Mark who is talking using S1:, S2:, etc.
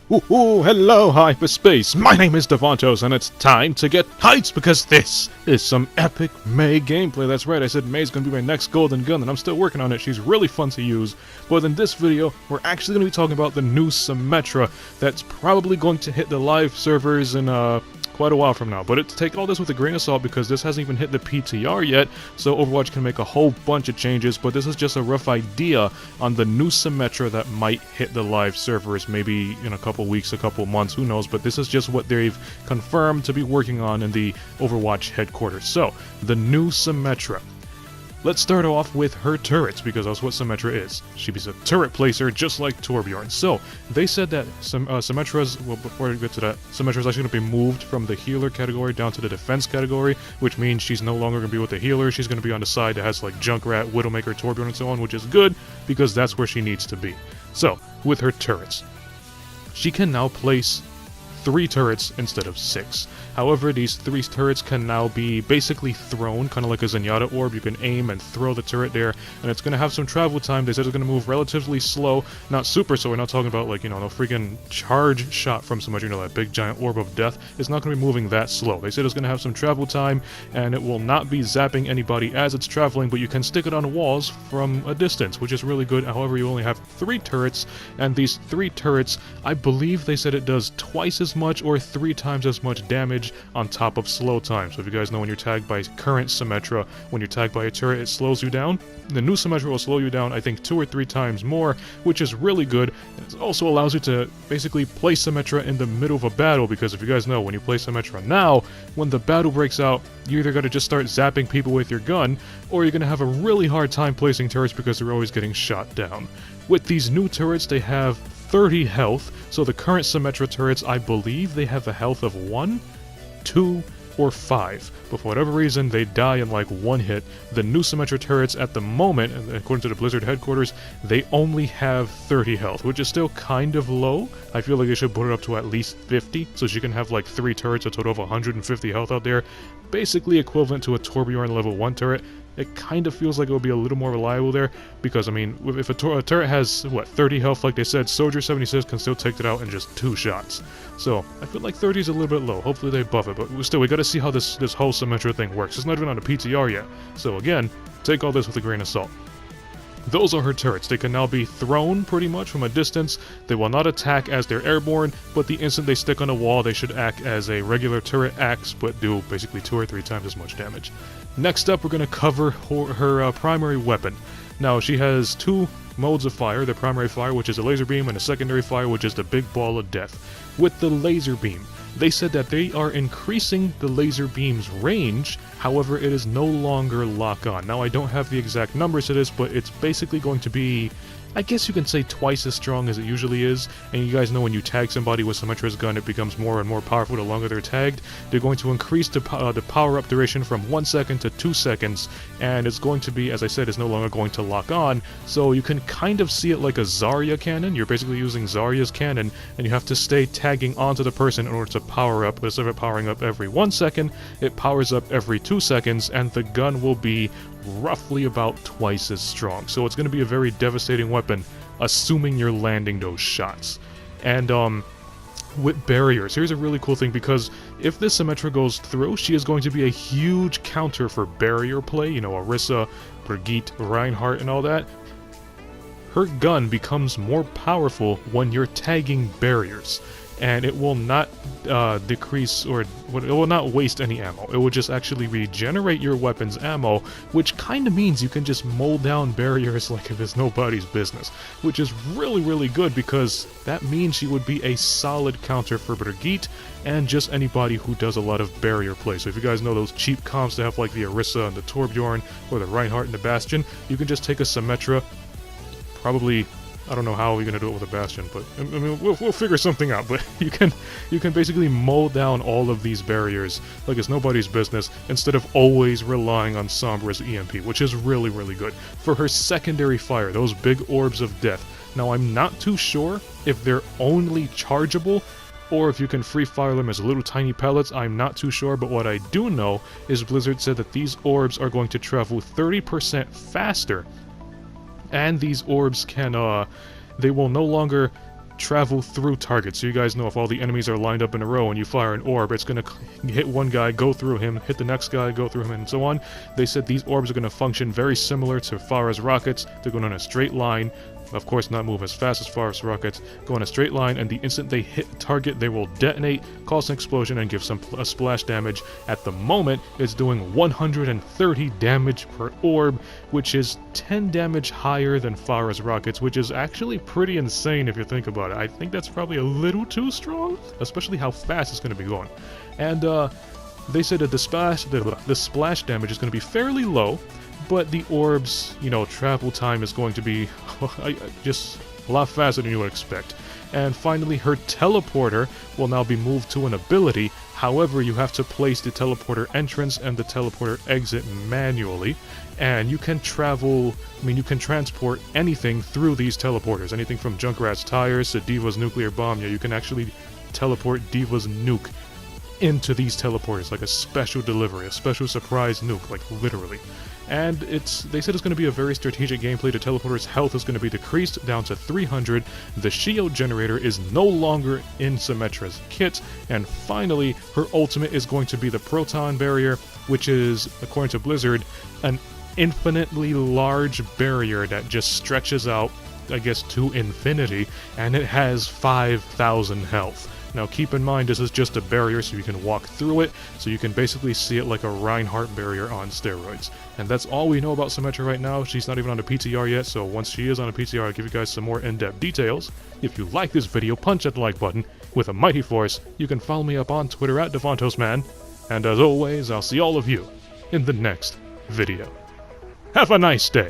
S1: Ooh, hello, hyperspace! My name is Davontos, and it's time to get heights because this is some epic May gameplay. That's right, I said May's gonna be my next golden gun, and I'm still working on it. She's really fun to use. But in this video, we're actually gonna be talking about the new Symmerta that's probably going to hit the live servers in quite a while from now. But take all this with a grain of salt because this hasn't even hit the PTR yet, so Overwatch can make a whole bunch of changes, but this is just a rough idea on the new Symmerta that might hit the live servers maybe in a couple weeks, a couple months, who knows, but this is just what they've confirmed to be working on in the Overwatch headquarters. So, the new Symmerta. Let's start off with her turrets, because that's what Symmerta is. She's a turret placer, just like Torbjorn. So, they said that Symmetra's, well, before we get to that, Symmetra's actually going to be moved from the healer category down to the defense category, which means she's no longer going to be with the healer. She's going to be on the side that has, like, Junkrat, Widowmaker, Torbjorn, and so on, which is good, because that's where she needs to be. So, with her turrets, she can now place 3 turrets instead of 6. However, these 3 turrets can now be basically thrown, kind of like a Zenyatta orb. You can aim and throw the turret there, and it's going to have some travel time. They said it's going to move relatively slow, not super, so we're not talking about, like, you know, no freaking charge shot from so much, you know, that big giant orb of death. It's not going to be moving that slow. They said it's going to have some travel time, and it will not be zapping anybody as it's traveling, but you can stick it on walls from a distance, which is really good. However, you only have 3 turrets, and these 3 turrets, I believe they said it does twice as much or 3 times as much damage on top of slow time. So if you guys know, when you're tagged by current Symmerta, when you're tagged by a turret, it slows you down. The new Symmerta will slow you down, I think, 2 or 3 times more, which is really good. It also allows you to basically play Symmerta in the middle of a battle, because if you guys know, when you play Symmerta now, when the battle breaks out, you either gotta just start zapping people with your gun, or you're gonna have a really hard time placing turrets because they're always getting shot down. With these new turrets, they have 30 health, so the current Symmerta turrets, I believe they have a health of 1, 2, or 5, but for whatever reason they die in like 1 hit. The new Symmerta turrets at the moment, according to the Blizzard headquarters, they only have 30 health, which is still kind of low. I feel like they should put it up to at least 50, so she can have like 3 turrets, a total of 150 health out there, basically equivalent to a Torbjorn level 1 turret. It kind of feels like it would be a little more reliable there, because, I mean, if a turret has, what, 30 health like they said, Soldier 76 can still take it out in just 2 shots. So, I feel like 30 is a little bit low. Hopefully they buff it, but still, we gotta see how this whole Symmerta thing works. It's not even on the PTR yet. So again, take all this with a grain of salt. Those are her turrets. They can now be thrown pretty much from a distance. They will not attack as they're airborne, but the instant they stick on a wall, they should act as a regular turret axe, but do basically 2 or 3 times as much damage. Next up, we're going to cover her primary weapon. Now, she has 2 modes of fire, the primary fire, which is a laser beam, and a secondary fire, which is the big ball of death. With the laser beam, they said that they are increasing the laser beam's range, however, it is no longer lock-on. Now, I don't have the exact numbers to this, but it's basically going to be, I guess you can say, twice as strong as it usually is. And you guys know, when you tag somebody with Symmetra's gun, it becomes more and more powerful the longer they're tagged. They're going to increase the power-up duration from 1 second to 2 seconds, and it's going to be, as I said, it's no longer going to lock on, so you can kind of see it like a Zarya cannon. You're basically using Zarya's cannon, and you have to stay tagging onto the person in order to power up. But instead of it powering up every 1 second, it powers up every 2 seconds, and the gun will be roughly about twice as strong. So it's going to be a very devastating weapon, assuming you're landing those shots. And with barriers, here's a really cool thing, because if this Symmerta goes through, she is going to be a huge counter for barrier play, you know, Orisa, Brigitte, Reinhardt, and all that. Her gun becomes more powerful when you're tagging barriers, and it will not decrease, or it will not waste any ammo. It will just actually regenerate your weapon's ammo, which kind of means you can just mow down barriers like if it's nobody's business, which is really, really good, because that means she would be a solid counter for Brigitte and just anybody who does a lot of barrier play. So if you guys know those cheap comps that have like the Orisa and the Torbjorn, or the Reinhardt and the Bastion, you can just take a Symmerta, probably, I don't know how we're gonna do it with a Bastion, but I mean, we'll figure something out. But you can basically mow down all of these barriers like it's nobody's business, instead of always relying on Sombra's EMP, which is really, really good. For her secondary fire, those big orbs of death. Now, I'm not too sure if they're only chargeable, or if you can free fire them as little tiny pellets. I'm not too sure, but what I do know is Blizzard said that these orbs are going to travel 30% faster, and these orbs can, they will no longer travel through targets. So you guys know if all the enemies are lined up in a row and you fire an orb, it's going to hit one guy, go through him, hit the next guy, go through him, and so on. They said these orbs are going to function very similar to Farah's rockets. They're going in a straight line. Of course, not move as fast as Farah's rockets. Go in a straight line, and the instant they hit a target, they will detonate, cause an explosion, and give a splash damage. At the moment, it's doing 130 damage per orb, which is 10 damage higher than Farah's rockets, which is actually pretty insane if you think about it. I think that's probably a little too strong, especially how fast it's going to be going. And they said that the splash damage is going to be fairly low, but the orbs, travel time is going to be just a lot faster than you would expect. And finally, her teleporter will now be moved to an ability. However, you have to place the teleporter entrance and the teleporter exit manually. And you can you can transport anything through these teleporters. Anything from Junkrat's tires to Diva's nuclear bomb. Yeah, you can actually teleport Diva's nuke into these teleporters, like a special delivery, a special surprise nuke, like literally. And they said it's going to be a very strategic gameplay. The teleporter's health is going to be decreased down to 300. The shield generator is no longer in Symmetra's kit. And finally, her ultimate is going to be the proton barrier, which is, according to Blizzard, an infinitely large barrier that just stretches out, I guess, to infinity, and it has 5,000 health. Now keep in mind this is just a barrier so you can walk through it, so you can basically see it like a Reinhardt barrier on steroids. And that's all we know about Symmetra right now. She's not even on a PTR yet, so once she is on a PTR I'll give you guys some more in-depth details. If you like this video, punch that like button with a mighty force. You can follow me up on Twitter at DavontosMan. And as always, I'll see all of you in the next video. Have a nice day!